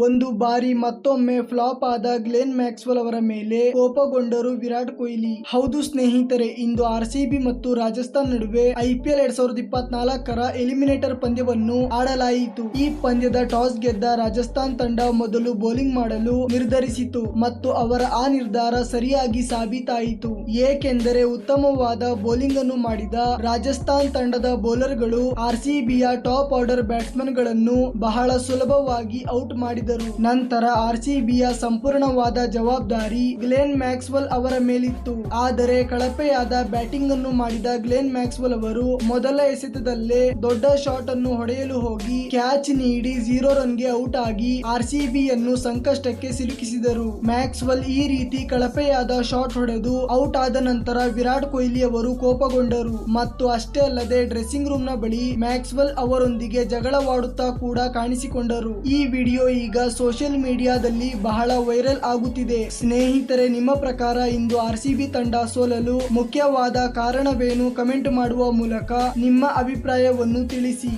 ಒಂದು ಬಾರಿ ಮತ್ತೊಮ್ಮೆ ಫ್ಲಾಪ್ ಆದ ಗ್ಲೆನ್ ಮ್ಯಾಕ್ಸ್ವೆಲ್ ಅವರ ಮೇಲೆ ಕೋಪಗೊಂಡರು ವಿರಾಟ್ ಕೊಹ್ಲಿ. ಹೌದು ಸ್ನೇಹಿತರೆ, ಇಂದು ಆರ್ಸಿಬಿ ಮತ್ತು ರಾಜಸ್ಥಾನ್ ನಡುವೆ IPL 2024ರ ಎಲಿಮಿನೇಟರ್ ಪಂದ್ಯವನ್ನು ಆಡಲಾಯಿತು. ಈ ಪಂದ್ಯದ ಟಾಸ್ ಗೆದ್ದ ರಾಜಸ್ಥಾನ್ ತಂಡ ಮೊದಲು ಬೌಲಿಂಗ್ ಮಾಡಲು ನಿರ್ಧರಿಸಿತು ಮತ್ತು ಅವರ ಆ ನಿರ್ಧಾರ ಸರಿಯಾಗಿ ಸಾಬೀತಾಯಿತು. ಏಕೆಂದರೆ ಉತ್ತಮವಾದ ಬೌಲಿಂಗ್ ಅನ್ನು ಮಾಡಿದ ರಾಜಸ್ಥಾನ್ ತಂಡದ ಬೌಲರ್ಗಳು ಆರ್ಸಿಬಿಯ ಟಾಪ್ ಆರ್ಡರ್ ಬ್ಯಾಟ್ಸ್ಮನ್ ಗಳನ್ನು ಬಹಳ ಸುಲಭವಾಗಿ ಔಟ್ ಮಾಡಿದರು. ನಂತರ ಆರ್ಸಿಬಿಯ ಸಂಪೂರ್ಣವಾದ ಜವಾಬ್ದಾರಿ ಗ್ಲೆನ್ ಮ್ಯಾಕ್ಸ್ವೆಲ್ ಅವರ ಮೇಲಿತ್ತು. ಆದರೆ ಕಳಪೆಯಾದ ಬ್ಯಾಟಿಂಗ್ ಅನ್ನು ಮಾಡಿದ ಗ್ಲೆನ್ ಮ್ಯಾಕ್ಸ್ವೆಲ್ ಅವರು ಮೊದಲ ಎಸೆತದಲ್ಲೇ ದೊಡ್ಡ ಶಾಟ್ ಅನ್ನು ಹೊಡೆಯಲು ಹೋಗಿ ಕ್ಯಾಚ್ ನೀಡಿ 0 ರನ್ಗೆ ಔಟ್ ಆಗಿ ಆರ್ಸಿಬಿಯನ್ನು ಸಂಕಷ್ಟಕ್ಕೆ ಸಿಲುಕಿಸಿದರು. ಮ್ಯಾಕ್ಸ್ವೆಲ್ ಈ ರೀತಿ ಕಳಪೆಯಾದ ಶಾಟ್ ಹೊಡೆದು ಔಟ್ ಆದ ನಂತರ ವಿರಾಟ್ ಕೊಹ್ಲಿ ಅವರು ಕೋಪಗೊಂಡರು ಮತ್ತು ಅಷ್ಟೇ ಅಲ್ಲದೆ ಡ್ರೆಸ್ಸಿಂಗ್ ರೂಮ್ ನ ಬಳಿ ಮ್ಯಾಕ್ಸ್ವೆಲ್ ಅವರೊಂದಿಗೆ ಜಗಳವಾಡುತ್ತಾ ಕೂಡ ಕಾಣಿಸಿಕೊಂಡರು. ಈ ವಿಡಿಯೋ ಈಗ ಸೋಷಿಯಲ್ ಮೀಡಿಯಾದಲ್ಲಿ ಬಹಳ ವೈರಲ್ ಆಗುತ್ತಿದೆ. ಸ್ನೇಹಿತರೆ, ನಿಮ್ಮ ಪ್ರಕಾರ ಇಂದು ಆರ್ಸಿಬಿ ತಂಡ ಸೋಲಲು ಮುಖ್ಯವಾದ ಕಾರಣವೇನು? ಕಮೆಂಟ್ ಮಾಡುವ ಮೂಲಕ ನಿಮ್ಮ ಅಭಿಪ್ರಾಯವನ್ನು ತಿಳಿಸಿ.